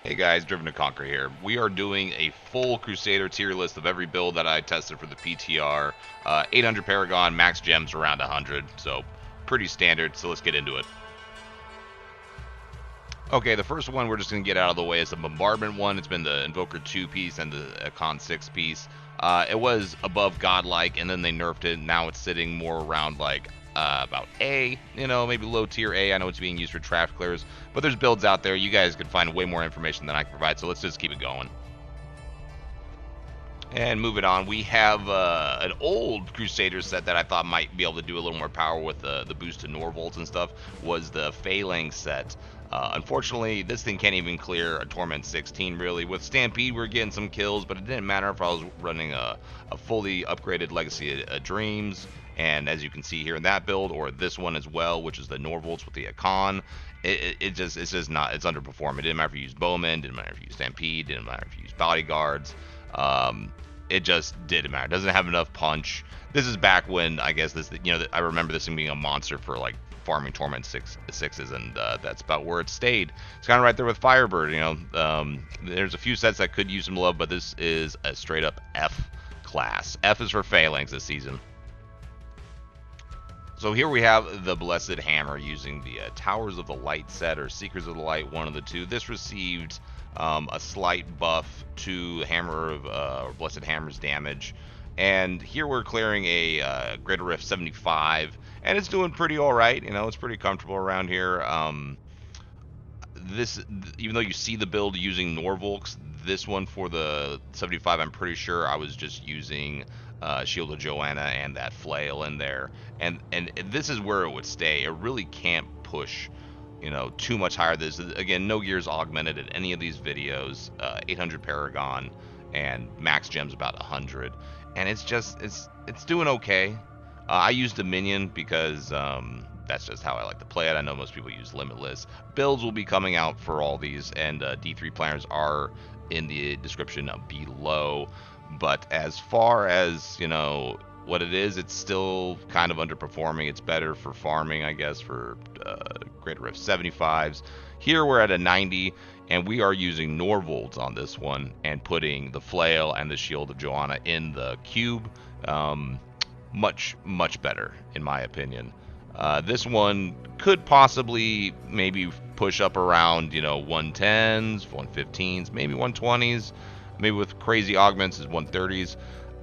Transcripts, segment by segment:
Hey guys, Driven to Conquer here. We are doing a full Crusader tier list of every build that I tested for the PTR. 800 Paragon, max gems around 100, so pretty standard, so let's get into it. Okay, the first one we're just going to get out of the way is the Bombardment one. It's been the Invoker 2 piece and the Akkhan 6 piece. It was above Godlike, and then they nerfed it. Now it's sitting more around like about A, maybe low tier A. I know it's being used for trap clears, but there's builds out there. You guys can find way more information than I can provide, so let's just keep it going. And moving on, we have an old Crusader set that I thought might be able to do a little more power with the boost to Norvolts and stuff, was the Fail-lanx set. Unfortunately, this thing can't even clear a Torment 16, really. With Stampede, we're getting some kills, but it didn't matter if I was running a fully upgraded Legacy of Dreams, and as you can see here in that build, or this one as well, which is the Norvolts with the Akkhan. It's just not, it's underperforming. It didn't matter if you used Bowman, didn't matter if you used Stampede, didn't matter if you used Bodyguards. It just didn't matter. It doesn't have enough punch. This is back when, I guess, I remember this thing being a monster for, like, farming Torment sixes, and that's about where it stayed. It's kind of right there with Firebird, There's a few sets that could use some love, but this is a straight-up F class. F is for Fail-lanx this season. So here we have the Blessed Hammer using the Towers of the Light set, or Seekers of the Light, one of the two. This received a slight buff to Hammer of or Blessed Hammer's damage, and here we're clearing a Greater Rift 75, and it's doing pretty all right. It's pretty comfortable around here. Even though you see the build using Norvolts, this one for the 75, I'm pretty sure I was just using Shield of Joanna and that flail in there, and this is where it would stay. It really can't push too much higher. This again, no gears augmented at any of these videos. 800 Paragon and max gems about 100, and it's doing okay. I use Dominion because that's just how I like to play it. I know most people use Limitless. Builds will be coming out for all these, and D3 planners are in the description below. But as far as what it is, it's still kind of underperforming. It's better for farming, I guess, for Greater Rift 75s. Here we're at a 90, and we are using Norvolts on this one and putting the flail and the Shield of Joanna in the cube. Much better, in my opinion. This one could possibly maybe push up around 110s, 115s, maybe 120s. Maybe with crazy augments is 130s.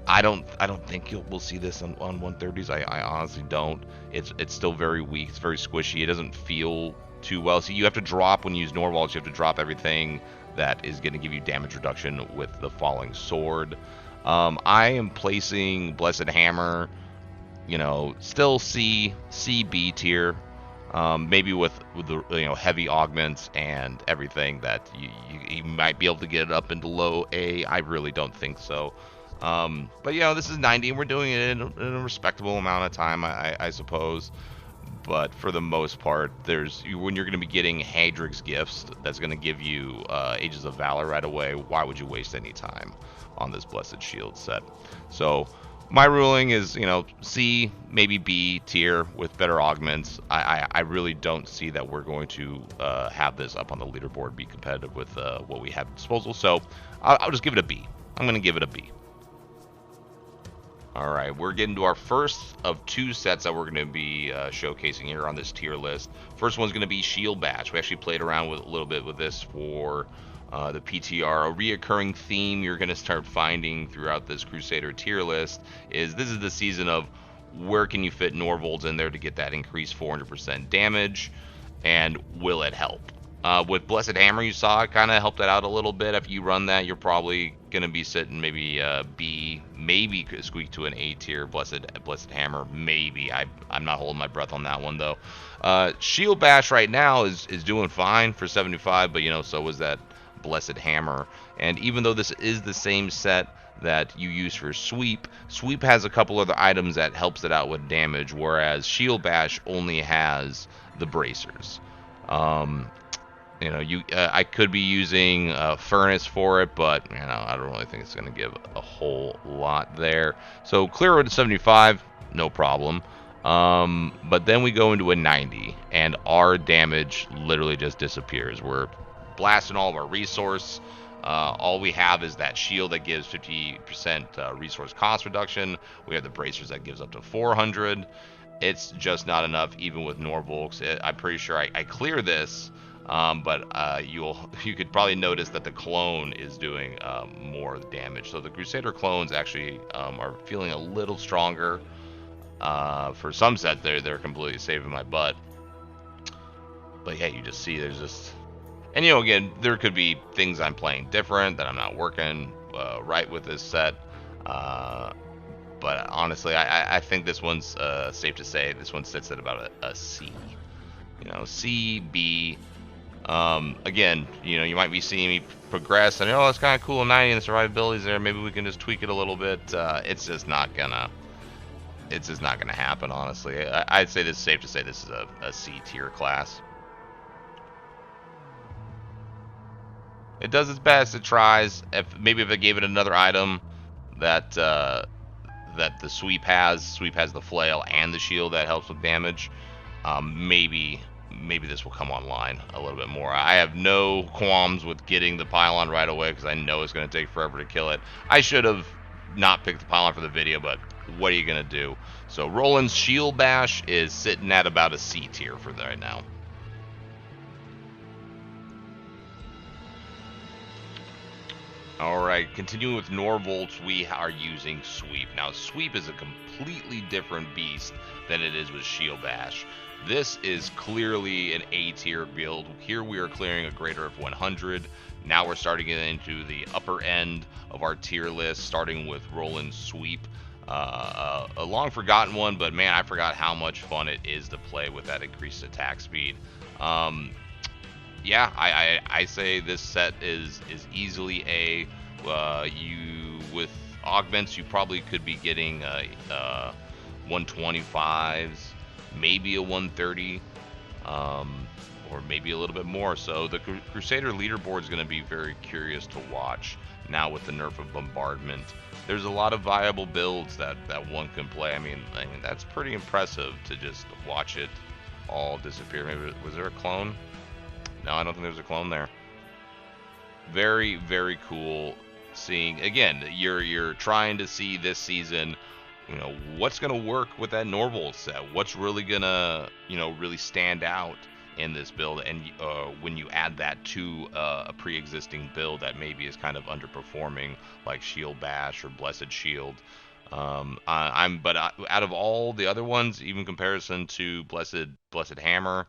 I don't think we'll see this on 130s. I honestly don't. It's still very weak. It's very squishy. It doesn't feel too well. So you have to drop, when you use Norvolts, you have to drop everything that is going to give you damage reduction with the Falling Sword. I am placing Blessed Hammer, still C, B tier. Maybe with the heavy augments and everything, that you might be able to get it up into low A. I really don't think so. But this is 90, and we're doing it in a respectable amount of time, I suppose. But for the most part, when you're going to be getting Hadrig's gifts, that's going to give you Aegis of Valor right away. Why would you waste any time on this Blessed Shield set? So my ruling is, C, maybe B tier with better augments. I really don't see that we're going to have this up on the leaderboard, be competitive with what we have at disposal. So I'll just give it a B. I'm going to give it a B. All right, we're getting to our first of two sets that we're going to be showcasing here on this tier list. First one's going to be Shield Bash. We actually played around with a little bit with this for the PTR. A reoccurring theme you're going to start finding throughout this Crusader tier list is this is the season of where can you fit Norvolts in there to get that increased 400% damage, and will it help? With Blessed Hammer, you saw it kind of helped it out a little bit. If you run that, you're probably going to be sitting maybe B, maybe squeak to an A tier. Blessed Hammer, maybe. I'm not holding my breath on that one, though. Shield Bash right now is doing fine for 75, but so was that Blessed Hammer. And even though this is the same set that you use for Sweep has a couple other items that helps it out with damage, whereas Shield Bash only has the bracers. I could be using Furnace for it, but I don't really think it's going to give a whole lot there. So clear with a 75, no problem. But then we go into a 90, and our damage literally just disappears. We're blasting all of our resource. All we have is that shield that gives 50% resource cost reduction. We have the bracers that gives up to 400. It's just not enough, even with Norvolts. I'm pretty sure I clear this, but you could probably notice that the clone is doing more damage. So the Crusader clones actually are feeling a little stronger. For some sets, they're completely saving my butt. But yeah, you just see there's just... And, again, there could be things I'm playing different, that I'm not working right with this set. But honestly, I think this one's safe to say. This one sits at about a C. C, B. Again, you might be seeing me progress, and, it's kind of cool 90 and the survivability's there. Maybe we can just tweak it a little bit. It's just not gonna happen, honestly. I'd say this is safe to say this is a C tier class. It does its best. It tries. Maybe if I gave it another item that the sweep has the flail and the shield that helps with damage, maybe this will come online a little bit more. I have no qualms with getting the pylon right away because I know it's going to take forever to kill it. I should have not picked the pylon for the video, but what are you going to do? So Roland's shield bash is sitting at about a C tier for right now. Alright, continuing with Norvolts, we are using Sweep. Now, Sweep is a completely different beast than it is with Shield Bash. This is clearly an A-tier build. Here we are clearing a greater of 100. Now we're starting to get into the upper end of our tier list, starting with Roland's Sweep. A long forgotten one, but man, I forgot how much fun it is to play with that increased attack speed. Yeah, I say this set is easily A. With augments, you probably could be getting 125s, maybe a 130, or maybe a little bit more. So the Crusader leaderboard is going to be very curious to watch now with the nerf of Bombardment. There's a lot of viable builds that one can play. I mean, that's pretty impressive to just watch it all disappear. Maybe was there a clone? No, I don't think there's a clone there. Very, very cool seeing. Again, you're trying to see this season, what's going to work with that Norvolt set. What's really going to, really stand out in this build. And when you add that to a pre-existing build that maybe is kind of underperforming, like Shield Bash or Blessed Shield. But out of all the other ones, even comparison to Blessed Hammer,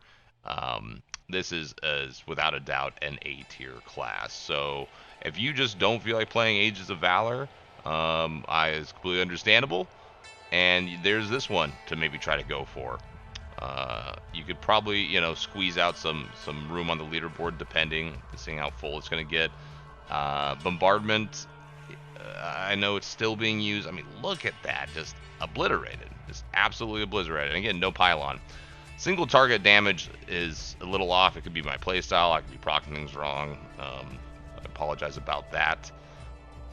this is without a doubt an A-tier class. So if you just don't feel like playing Aegis of Valor, it's completely understandable. And there's this one to maybe try to go for. You could probably, squeeze out some room on the leaderboard, depending, seeing how full it's going to get. Bombardment, I know it's still being used. I mean, look at that, just obliterated, just absolutely obliterated. And again, no pylon. Single target damage is a little off. It could be my playstyle. I could be procking things wrong. I apologize about that.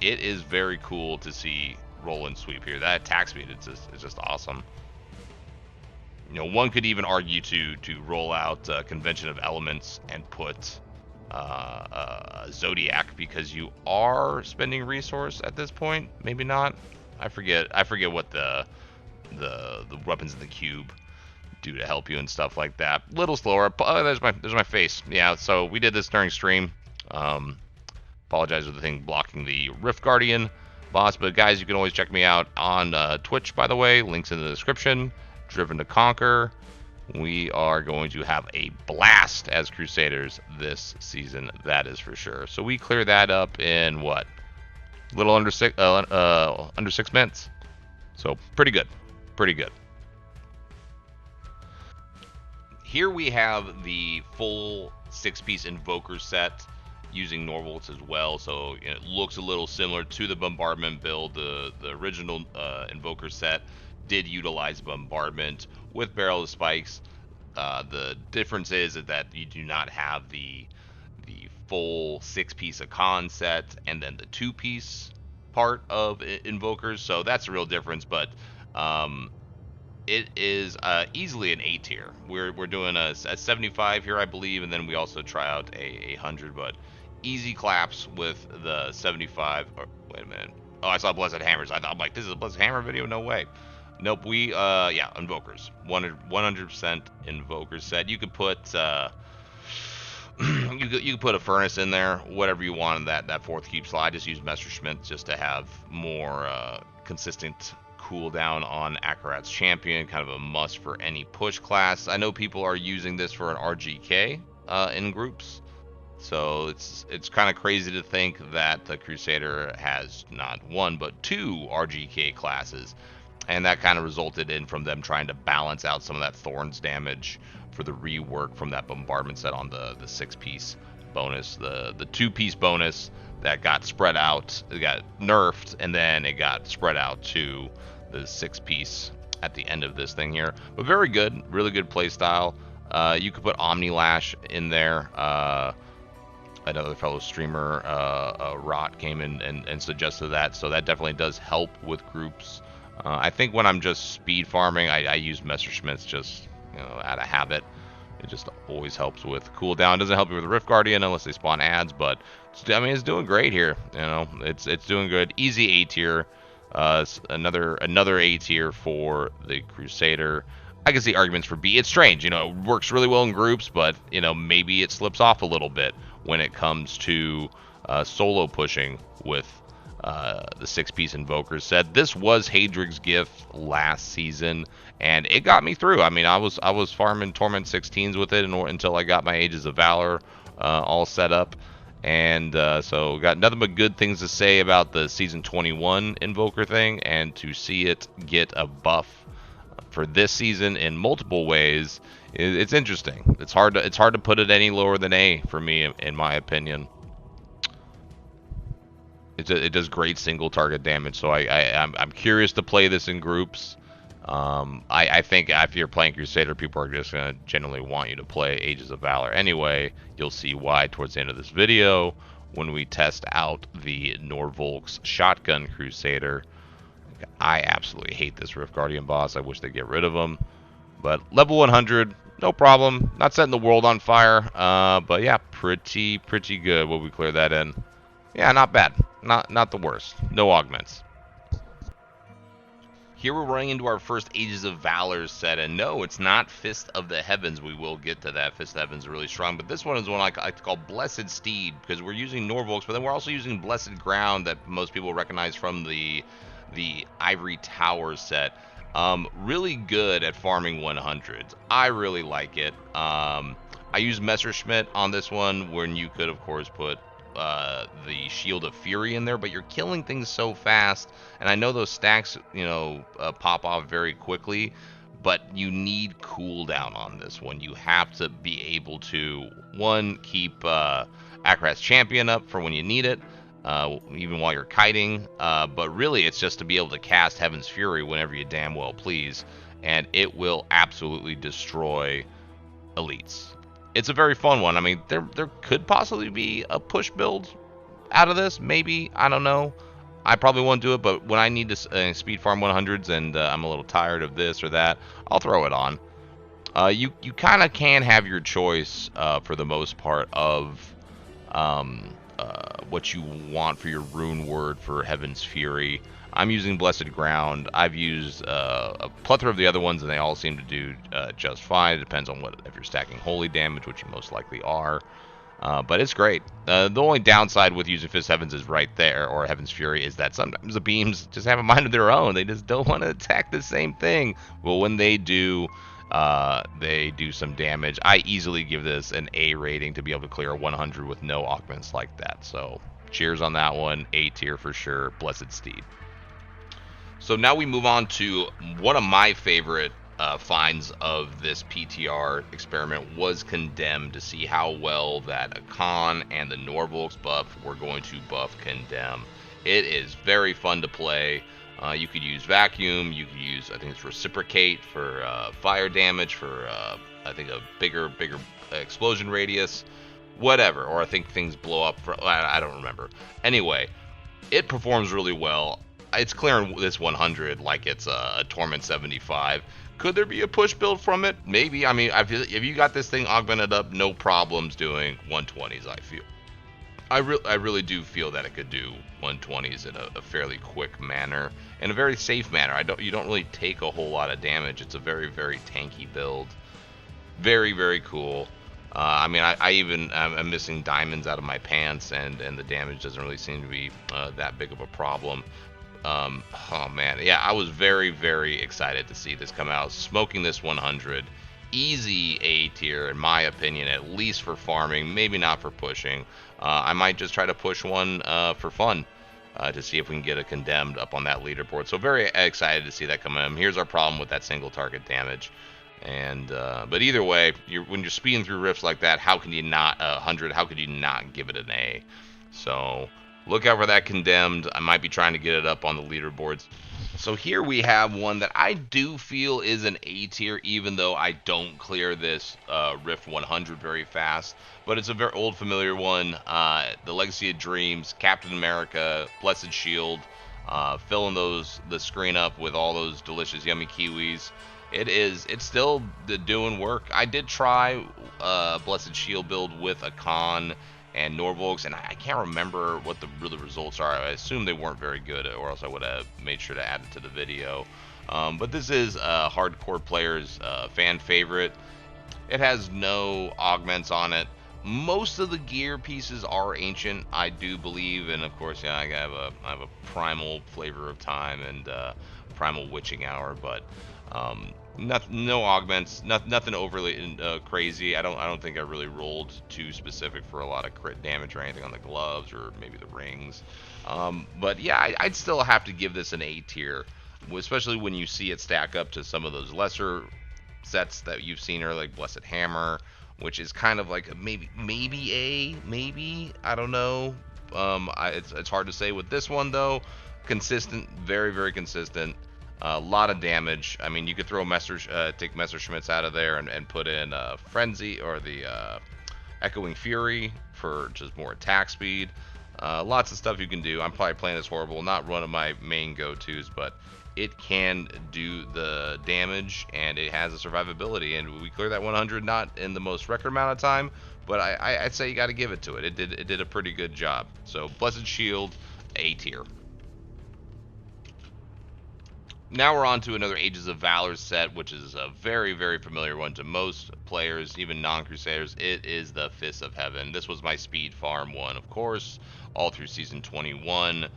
It is very cool to see Roland Sweep here. That attack speed is just awesome. One could even argue to roll out Convention of Elements and put Zodiac, because you are spending resource at this point. Maybe not. I forget what the weapons in the cube do to help you and stuff like that. Little slower. There's my face. Yeah, so we did this during stream. Apologize for the thing blocking the Rift Guardian boss, but guys, you can always check me out on Twitch, by the way. Links in the description. Driven to Conquer. We are going to have a blast as Crusaders this season, that is for sure. So we clear that up in what? A little under 6 minutes. So pretty good. Pretty good. Here we have the full 6-piece Invoker set using Norvolts as well, so it looks a little similar to the Bombardment build. The original Invoker set did utilize Bombardment with Barrel of Spikes. The difference is that you do not have the full 6-piece Akkhan set and then the 2-piece part of Invokers, so that's a real difference. But it is easily an A tier. We're doing a 75 here, I believe, and then we also try out a 100, but easy claps with the 75. Or, wait a minute. Oh, I saw Blessed Hammers. I'm like, this is a Blessed Hammer video? No way. Nope, yeah, Invokers. 100% Invoker set. You could put, you could put a Furnace in there, whatever you want in that fourth keep slot. I just use Messerschmitt just to have more consistent cooldown on Akarat's Champion, kind of a must for any push class. I know people are using this for an RGK in groups. So it's kind of crazy to think that the Crusader has not one, but two RGK classes. And that kind of resulted in from them trying to balance out some of that Thorns damage for the rework from that Bombardment set on the 6-piece bonus. The 2-piece bonus that got spread out, it got nerfed, and then it got spread out to the 6-piece at the end of this thing here. But very good, really good playstyle. You could put Omni Lash in there. Another fellow streamer, Rot, came in and suggested that, so that definitely does help with groups. I think when I'm just speed farming, I use Messerschmitts just out of habit. It just always helps with cooldown. It doesn't help you with Rift Guardian unless they spawn ads, but it's doing great here. It's doing good. Easy A tier. Another A tier for the Crusader. I can see arguments for B. It's strange, it works really well in groups, but maybe it slips off a little bit when it comes to solo pushing with the 6-piece Invoker set. This was Hadrig's gift last season, and it got me through. I was farming Torment 16s with it until I got my Aegis of Valor all set up, and so got nothing but good things to say about the season 21 Invoker thing, and to see it get a buff for this season in multiple ways, it's interesting. It's hard to put it any lower than A for me, in my opinion. It does great single target damage, so I'm curious to play this in groups. I think if you're playing Crusader, people are just going to generally want you to play Aegis of Valor anyway. You'll see why towards the end of this video when we test out the Norvolts Shotgun Crusader. I absolutely hate this Rift Guardian boss. I wish they'd get rid of him. But level 100, no problem. Not setting the world on fire, but yeah, pretty good. Will we clear that in? Yeah, not bad. Not the worst. No augments. Here we're running into our first Aegis of Valor set, and no, it's not Fist of the Heavens. We will get to that. Fist of the Heavens is really strong, but this one is one I like to call Blessed Steed, because we're using Norvolts, but then we're also using Blessed Ground that most people recognize from the Ivory Tower set. Really good at farming 100s. I really like it. I use Messerschmitt on this one when you could, of course, put the Shield of Fury in there, but you're killing things so fast, and I know those stacks pop off very quickly, but you need cooldown on this one. You have to be able to, one, keep Akarat's Champion up for when you need it, even while you're kiting, but really it's just to be able to cast Heaven's Fury whenever you damn well please, and it will absolutely destroy elites. It's a very fun one. There could possibly be a push build out of this, maybe. I don't know. I probably won't do it, but when I need to speed farm 100s and I'm a little tired of this or that, I'll throw it on. You kind of can have your choice for the most part of what you want for your rune word for Heaven's Fury. I'm using Blessed Ground. I've used a plethora of the other ones, and they all seem to do just fine. It depends on if you're stacking holy damage, which you most likely are. But it's great. The only downside with using Fist Heavens is right there, or Heaven's Fury, is that sometimes the beams just have a mind of their own. They just don't want to attack the same thing. Well, when they do some damage. I easily give this an A rating to be able to clear 100 with no augments like that. So cheers on that one. A tier for sure. Blessed Steed. So now we move on to one of my favorite finds of this PTR experiment was Condemn, to see how well that Akkhan and the Norvolts buff were going to buff Condemn. It is very fun to play. You could use Vacuum, you could use, I think it's Reciprocate for fire damage, for I think a bigger explosion radius, whatever, or I think things blow up, I don't remember. Anyway, it performs really well. It's clearing this 100 like it's a Torment 75. Could there be a push build from it? Maybe. I mean, if you got this thing augmented up, no problems doing 120s, I feel. I really do feel that it could do 120s in a fairly quick manner, in a very safe manner. You don't really take a whole lot of damage. It's a very, very tanky build. Very, very cool. I mean, I'm missing diamonds out of my pants, and the damage doesn't really seem to be that big of a problem. Oh man, yeah, I was very, very excited to see this come out. Smoking this 100, easy A tier in my opinion, at least for farming, maybe not for pushing. I might just try to push one for fun to see if we can get a condemned up on that leaderboard. So very excited to see that come in. Here's our problem with that single target damage. And but either way, when you're speeding through rifts like that, how can you not 100? How could you not give it an A? So look out for that condemned. I might be trying to get it up on the leaderboards. So here we have one that I do feel is an A tier, even though I don't clear this Rift 100 very fast. But it's a very old familiar one. The Legacy of Dreams, Captain America, Blessed Shield, filling the screen up with all those delicious, yummy kiwis. It's still doing work. I did try Blessed Shield build with Akkhan and Norvolts, and I can't remember what the results are. I assume they weren't very good, or else I would have made sure to add it to the video. But this is a hardcore player's fan favorite. It has no augments on it. Most of the gear pieces are ancient, I do believe, and of course, yeah, I have a primal flavor of time and primal witching hour, but no augments, nothing overly crazy. I don't think I really rolled too specific for a lot of crit damage or anything on the gloves or maybe the rings. But yeah, I'd still have to give this an A tier, especially when you see it stack up to some of those lesser sets that you've seen earlier, like Blessed Hammer, which is kind of like a maybe I don't know. It's hard to say with this one though. Consistent, very, very consistent. A lot of damage. I mean, you could throw take Messerschmitts out of there and put in Frenzy or the Echoing Fury for just more attack speed. Lots of stuff you can do. I'm probably playing this horrible, not one of my main go-tos, but it can do the damage and it has a survivability. And we cleared that 100 not in the most record amount of time, but I'd say you got to give it to it. It did a pretty good job. So Blessed Shield, A tier. Now we're on to another Aegis of Valor set, which is a very, very familiar one to most players, even non-Crusaders. It is the Fists of Heaven. This was my speed farm one, of course, all through Season 21.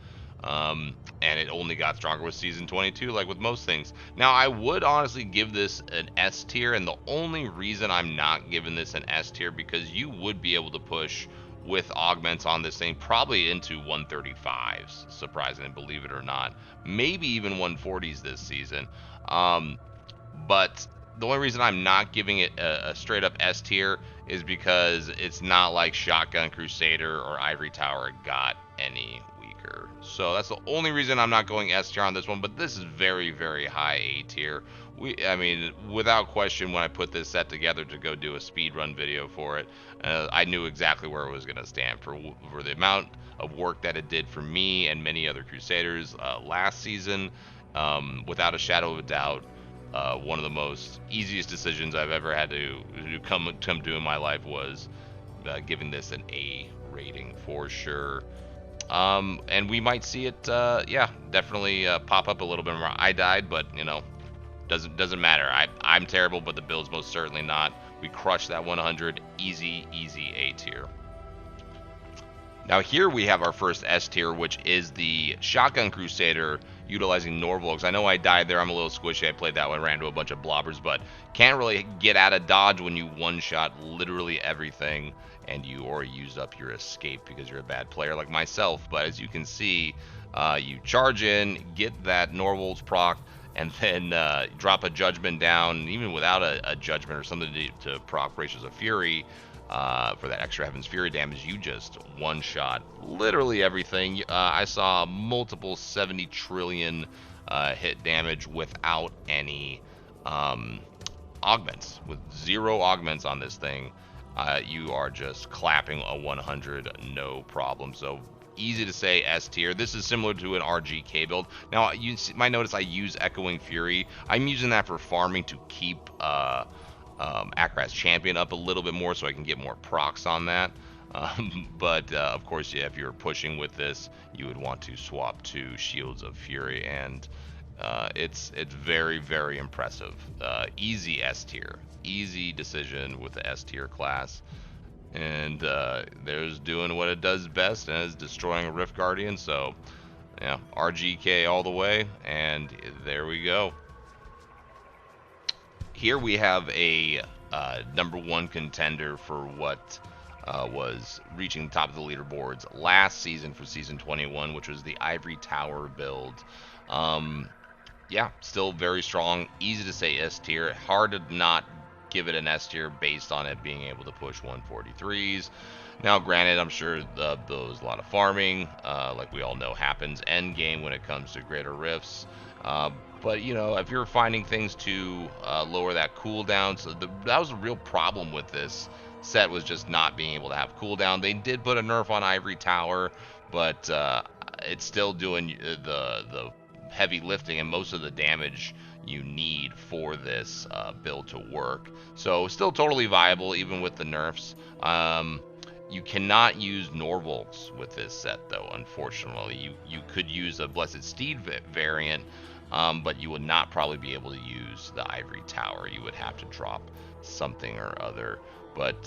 And it only got stronger with Season 22, like with most things. Now, I would honestly give this an S tier, and the only reason I'm not giving this an S tier, because you would be able to push with augments on this thing probably into 135s, surprisingly, believe it or not, maybe even 140s this season. But the only reason I'm not giving it a straight up S tier is because it's not like Shotgun Crusader or Ivory Tower got any weaker. So that's the only reason I'm not going S tier on this one, but this is very, very high A tier. I mean, without question, when I put this set together to go do a speedrun video for it, I knew exactly where it was going to stand for the amount of work that it did for me and many other Crusaders last season. Without a shadow of a doubt, one of the most easiest decisions I've ever had to come to in my life was giving this an A rating for sure. And we might see it, yeah, definitely pop up a little bit more. I died, but you know, doesn't matter. I'm terrible, but the build's most certainly not. We crushed that 100, easy A tier. Now here we have our first S tier, which is the Shotgun Crusader utilizing Norvolts. I know I died there. I'm a little squishy. I played that one, ran into a bunch of blobbers, but can't really get out of dodge when you one-shot literally everything and you already used up your escape because you're a bad player like myself. But as you can see, you charge in, get that Norvolts proc, and then drop a judgment down, even without a judgment or something to proc Gracious of Fury for that extra Heaven's Fury damage. You just one-shot literally everything. I saw multiple 70 trillion hit damage without any augments, with 0 augments on this thing. You are just clapping a 100, no problem. So easy to say S tier. This is similar to an RGK build. Now, you might notice I use Echoing Fury. I'm using that for farming to keep Akkhan's champion up a little bit more so I can get more procs on that. But of course, yeah, if you're pushing with this, you would want to swap to Shields of Fury, and it's very, very impressive. Easy S tier, easy decision with the S tier class, and there's doing what it does best, and is destroying a Rift Guardian. So yeah, RGK all the way, and there we go. Here we have a #1 contender for what was reaching the top of the leaderboards last season for season 21, which was the Ivory Tower build. Yeah, still very strong. Easy to say S tier. Hard to not give it an S tier based on it being able to push 143s. Now, granted, I'm sure there was a lot of farming, like we all know happens end game when it comes to greater rifts. But you know, if you're finding things to lower that cooldown, so that was a real problem with this set, was just not being able to have cooldown. They did put a nerf on Ivory Tower, but it's still doing the heavy lifting and most of the damage you need for this build to work. So still totally viable even with the nerfs. You cannot use Norvolts with this set though, unfortunately. You could use a Blessed Steed variant, but you would not probably be able to use the Ivory Tower. You would have to drop something or other. But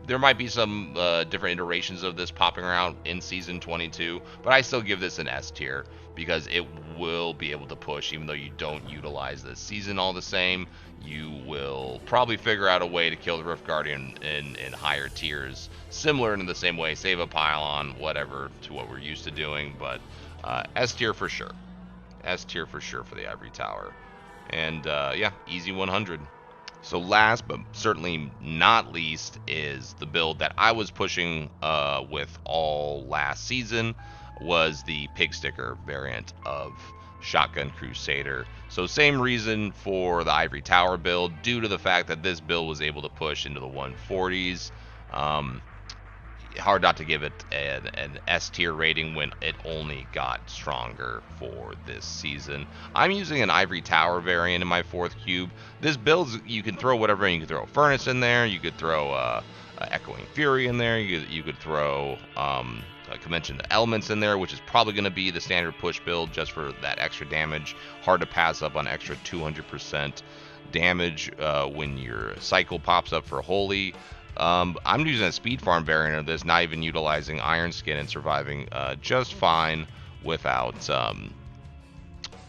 there might be some different iterations of this popping around in season 22, but I still give this an S tier because it will be able to push. Even though you don't utilize this season all the same, you will probably figure out a way to kill the Rift Guardian in higher tiers, similar in the same way, save a pylon, whatever, to what we're used to doing. But S tier for sure. S tier for sure for the Ivory Tower. And yeah, easy 100. So last but certainly not least is the build that I was pushing with all last season, was the Pigsticker variant of Shotgun Crusader. So same reason for the Ivory Tower build, due to the fact that this build was able to push into the 140s. Hard not to give it an S tier rating when it only got stronger for this season. I'm using an Ivory Tower variant in my 4th cube. This build, you can throw whatever. You can throw a Furnace in there. You could throw Echoing Fury in there. You could throw Convention of Elements in there, which is probably going to be the standard push build just for that extra damage. Hard to pass up on extra 200% damage when your cycle pops up for Holy. I'm using a speed farm variant of this, not even utilizing Iron Skin, and surviving just fine without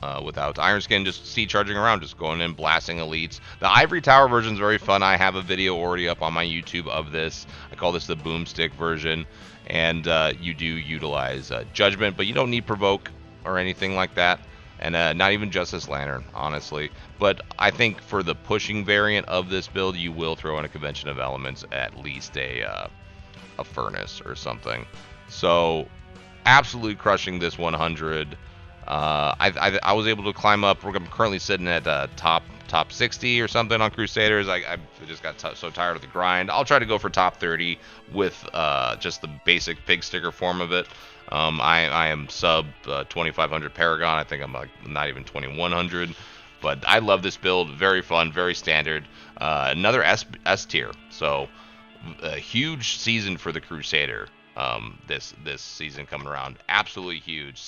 Iron Skin, just Steed charging around, just going in, blasting elites. The Ivory Tower version is very fun. I have a video already up on my YouTube of this. I call this the Boomstick version, and you do utilize Judgment, but you don't need Provoke or anything like that. And not even Justice Lantern, honestly. But I think for the pushing variant of this build, you will throw in a Convention of Elements, at least a Furnace or something. So, absolutely crushing this 100. I was able to climb up. I'm currently sitting at top 60 or something on Crusaders. I just got so tired of the grind. I'll try to go for top 30 with just the basic Pigsticker form of it. I am sub 2500 Paragon. I think I'm like not even 2100. But I love this build. Very fun, very standard. Another S tier. So a huge season for the Crusader. This season coming around. Absolutely huge.